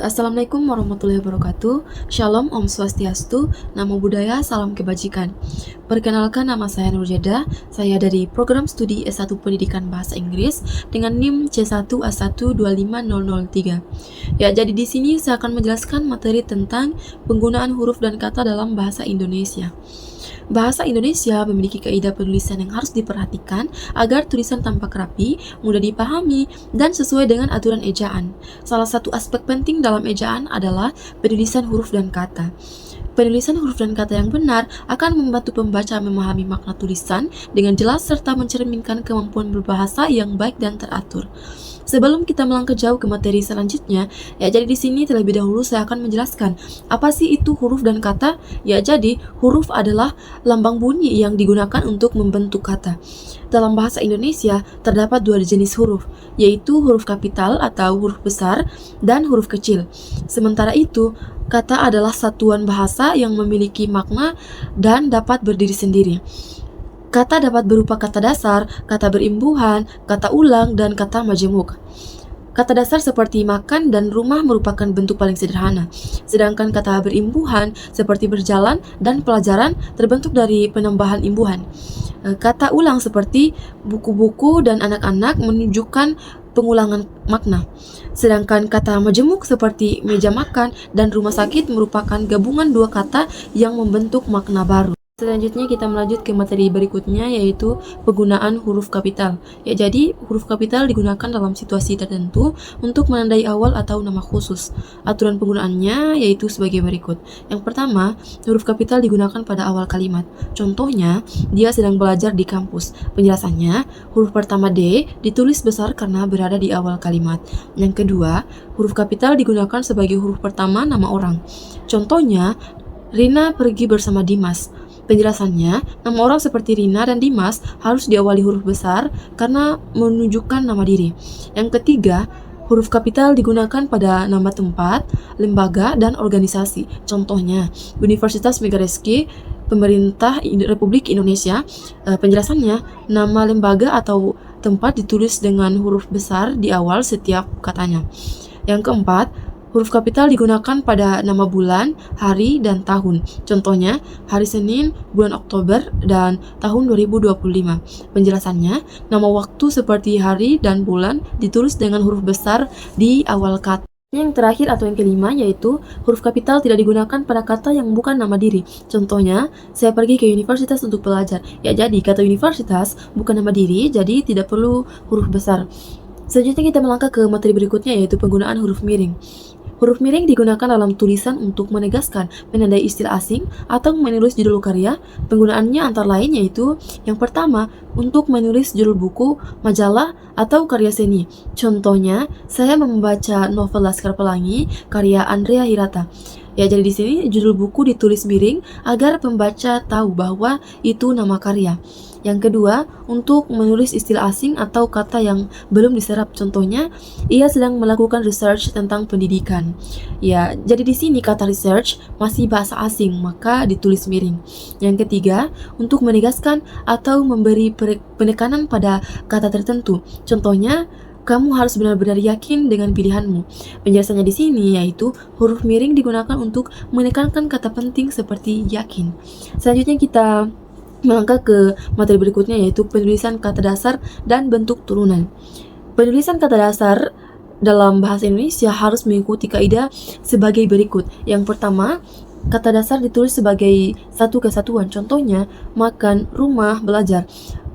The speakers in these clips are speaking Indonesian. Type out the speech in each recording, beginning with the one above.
Assalamualaikum warahmatullahi wabarakatuh. Shalom, Om Swastiastu, Namo Buddhaya, Salam Kebajikan. Perkenalkan, nama saya Nurjeda. Saya dari program studi S1 Pendidikan Bahasa Inggris dengan NIM C1A1250003. Ya, jadi di sini saya akan menjelaskan materi tentang penggunaan huruf dan kata dalam bahasa Indonesia. Bahasa Indonesia memiliki kaidah penulisan yang harus diperhatikan agar tulisan tampak rapi, mudah dipahami, dan sesuai dengan aturan ejaan. Salah satu aspek penting dalam ejaan adalah penulisan huruf dan kata. Penulisan huruf dan kata yang benar akan membantu pembaca memahami makna tulisan dengan jelas serta mencerminkan kemampuan berbahasa yang baik dan teratur. Sebelum kita melangkah jauh ke materi selanjutnya, jadi di sini terlebih dahulu saya akan menjelaskan apa sih itu huruf dan kata. Jadi huruf adalah lambang bunyi yang digunakan untuk membentuk kata. Dalam bahasa Indonesia terdapat dua jenis huruf, yaitu huruf kapital atau huruf besar dan huruf kecil. Sementara itu, kata adalah satuan bahasa yang memiliki makna dan dapat berdiri sendiri. Kata dapat berupa kata dasar, kata berimbuhan, kata ulang, dan kata majemuk. Kata dasar seperti makan dan rumah merupakan bentuk paling sederhana, sedangkan kata berimbuhan seperti berjalan dan pelajaran terbentuk dari penambahan imbuhan. Kata ulang seperti buku-buku dan anak-anak menunjukkan pengulangan makna. Sedangkan kata majemuk seperti meja makan dan rumah sakit merupakan gabungan dua kata yang membentuk makna baru. Selanjutnya kita melanjut ke materi berikutnya, yaitu penggunaan huruf kapital. Jadi huruf kapital digunakan dalam situasi tertentu untuk menandai awal atau nama khusus. Aturan penggunaannya yaitu sebagai berikut. Yang pertama, huruf kapital digunakan pada awal kalimat. Contohnya, dia sedang belajar di kampus. Penjelasannya, huruf pertama D ditulis besar karena berada di awal kalimat. Yang kedua, huruf kapital digunakan sebagai huruf pertama nama orang. Contohnya, Rina pergi bersama Dimas. Penjelasannya, nama orang seperti Rina dan Dimas harus diawali huruf besar karena menunjukkan nama diri. Yang ketiga, huruf kapital digunakan pada nama tempat, lembaga, dan organisasi. Contohnya, Universitas Megariski, Pemerintah Republik Indonesia. Penjelasannya, nama lembaga atau tempat ditulis dengan huruf besar di awal setiap katanya. Yang keempat, huruf kapital digunakan pada nama bulan, hari, dan tahun. Contohnya, hari Senin, bulan Oktober, dan tahun 2025. Penjelasannya, nama waktu seperti hari dan bulan ditulis dengan huruf besar di awal kata. Yang terakhir atau yang kelima yaitu huruf kapital tidak digunakan pada kata yang bukan nama diri. Contohnya, saya pergi ke universitas untuk belajar. Jadi kata universitas bukan nama diri, jadi tidak perlu huruf besar. Selanjutnya kita melangkah ke materi berikutnya, yaitu penggunaan huruf miring. Huruf miring digunakan dalam tulisan untuk menegaskan, menandai istilah asing, atau menulis judul karya. Penggunaannya antara lain yaitu yang pertama, untuk menulis judul buku, majalah, atau karya seni. Contohnya, saya membaca novel Laskar Pelangi karya Andrea Hirata. Jadi di sini judul buku ditulis miring agar pembaca tahu bahwa itu nama karya. Yang kedua, untuk menulis istilah asing atau kata yang belum diserap. Contohnya, ia sedang melakukan research tentang pendidikan. Jadi di sini kata research masih bahasa asing, maka ditulis miring. Yang ketiga, untuk menegaskan atau memberi penekanan pada kata tertentu. Contohnya, kamu harus benar-benar yakin dengan pilihanmu. Penjelasannya di sini yaitu huruf miring digunakan untuk menekankan kata penting seperti yakin. Selanjutnya kita melangkah ke materi berikutnya, yaitu penulisan kata dasar dan bentuk turunan. Penulisan kata dasar dalam bahasa Indonesia harus mengikuti kaidah sebagai berikut. Yang pertama, kata dasar ditulis sebagai satu kesatuan. Contohnya, makan, rumah, belajar.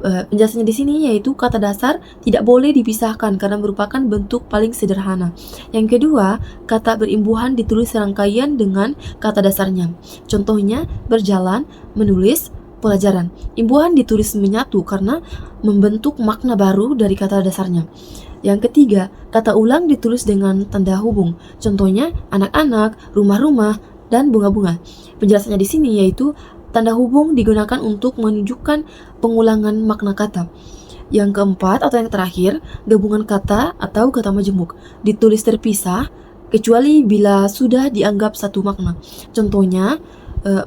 Penjelasannya di sini yaitu kata dasar tidak boleh dipisahkan karena merupakan bentuk paling sederhana. Yang kedua, kata berimbuhan ditulis serangkaian dengan kata dasarnya. Contohnya, berjalan, menulis, pelajaran. Imbuhan ditulis menyatu karena membentuk makna baru dari kata dasarnya. Yang ketiga, kata ulang ditulis dengan tanda hubung. Contohnya, anak-anak, rumah-rumah, dan bunga-bunga. Penjelasannya di sini yaitu tanda hubung digunakan untuk menunjukkan pengulangan makna kata. Yang keempat atau yang terakhir, gabungan kata atau kata majemuk ditulis terpisah kecuali bila sudah dianggap satu makna. Contohnya,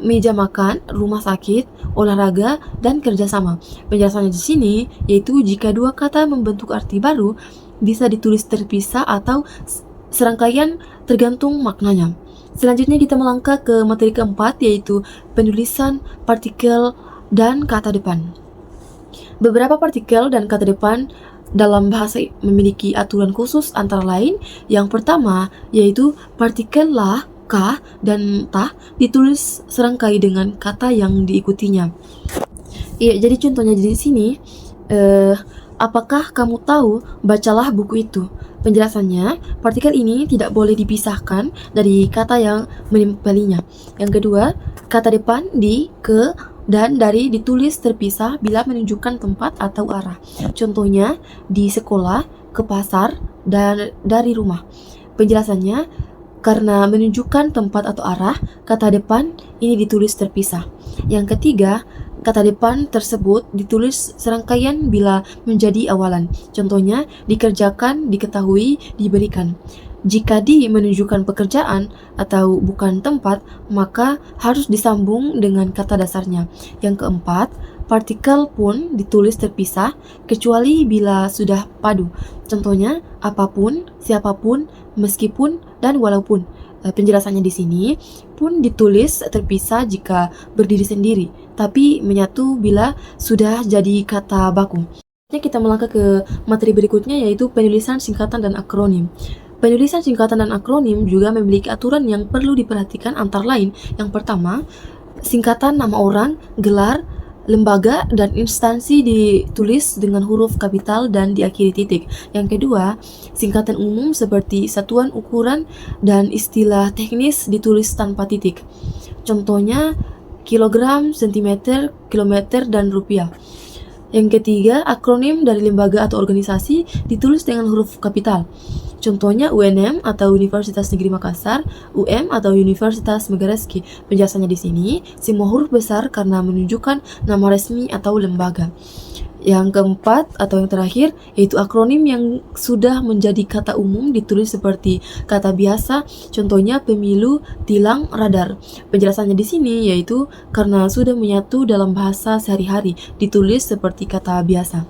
meja makan, rumah sakit, olahraga, dan kerjasama. Penjelasannya di sini yaitu jika dua kata membentuk arti baru bisa ditulis terpisah atau serangkaian tergantung maknanya. Selanjutnya kita melangkah ke materi keempat, yaitu penulisan partikel dan kata depan. Beberapa partikel dan kata depan dalam bahasa memiliki aturan khusus, antara lain yang pertama yaitu partikel la, ka, dan ta ditulis serangkai dengan kata yang diikutinya. Iya, jadi contohnya di sini, apakah kamu tahu? Bacalah buku itu. Penjelasannya, partikel ini tidak boleh dipisahkan dari kata yang menimpalinya. Yang kedua, kata depan di, ke, dan dari ditulis terpisah bila menunjukkan tempat atau arah. Contohnya, di sekolah, ke pasar, dan dari rumah. Penjelasannya, karena menunjukkan tempat atau arah, kata depan ini ditulis terpisah. Yang ketiga, kata depan tersebut ditulis serangkaian bila menjadi awalan. Contohnya, dikerjakan, diketahui, diberikan. Jika di menunjukkan pekerjaan atau bukan tempat, maka harus disambung dengan kata dasarnya. Yang keempat, partikel pun ditulis terpisah kecuali bila sudah padu. Contohnya, apapun, siapapun, meskipun, dan walaupun. Penjelasannya di sini pun ditulis terpisah jika berdiri sendiri, tapi menyatu bila sudah jadi kata baku. Kita melangkah ke materi berikutnya, yaitu penulisan singkatan dan akronim. Penulisan singkatan dan akronim juga memiliki aturan yang perlu diperhatikan, antara lain yang pertama, singkatan nama orang, gelar, lembaga, dan instansi ditulis dengan huruf kapital dan diakhiri titik. Yang kedua, singkatan umum seperti satuan ukuran dan istilah teknis ditulis tanpa titik. Contohnya, kilogram, sentimeter, kilometer, dan rupiah. Yang ketiga, akronim dari lembaga atau organisasi ditulis dengan huruf kapital. Contohnya UNM atau Universitas Negeri Makassar, UM atau Universitas Megareski. Penjelasannya di sini, semua huruf besar karena menunjukkan nama resmi atau lembaga. Yang keempat atau yang terakhir yaitu akronim yang sudah menjadi kata umum ditulis seperti kata biasa, contohnya pemilu, tilang, radar. Penjelasannya di sini yaitu karena sudah menyatu dalam bahasa sehari-hari ditulis seperti kata biasa.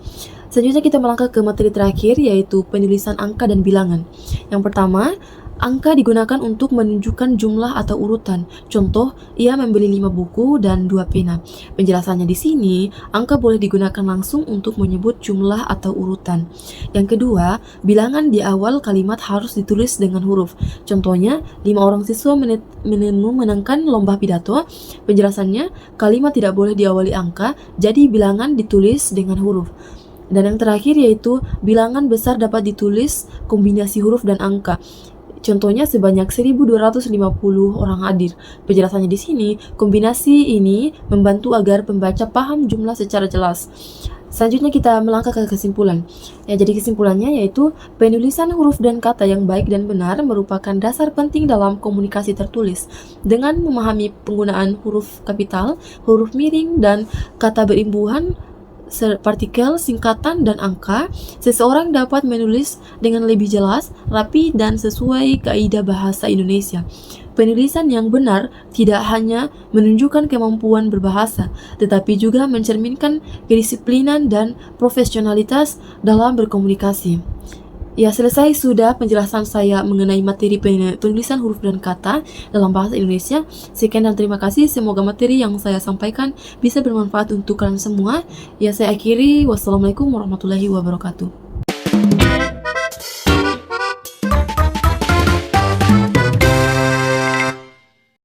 Selanjutnya kita melangkah ke materi terakhir, yaitu penulisan angka dan bilangan. Yang pertama, angka digunakan untuk menunjukkan jumlah atau urutan. Contoh, ia membeli 5 buku dan 2 pena. Penjelasannya di sini, angka boleh digunakan langsung untuk menyebut jumlah atau urutan. Yang kedua, bilangan di awal kalimat harus ditulis dengan huruf. Contohnya, 5 orang siswa memenangkan lomba pidato. Penjelasannya, kalimat tidak boleh diawali angka, jadi bilangan ditulis dengan huruf. Dan yang terakhir yaitu bilangan besar dapat ditulis kombinasi huruf dan angka. Contohnya sebanyak 1250 orang hadir. Penjelasannya di sini, kombinasi ini membantu agar pembaca paham jumlah secara jelas. Selanjutnya kita melangkah ke kesimpulan. Jadi kesimpulannya yaitu penulisan huruf dan kata yang baik dan benar merupakan dasar penting dalam komunikasi tertulis. Dengan memahami penggunaan huruf kapital, huruf miring, dan kata berimbuhan, partikel, singkatan, dan angka, seseorang dapat menulis dengan lebih jelas, rapi, dan sesuai kaidah bahasa Indonesia. Penulisan yang benar tidak hanya menunjukkan kemampuan berbahasa, tetapi juga mencerminkan kedisiplinan dan profesionalitas dalam berkomunikasi. Ya, selesai sudah penjelasan saya mengenai materi penulisan huruf dan kata dalam bahasa Indonesia. Sekian dan terima kasih. Semoga materi yang saya sampaikan bisa bermanfaat untuk kalian semua. Ya, saya akhiri. Wassalamualaikum warahmatullahi wabarakatuh.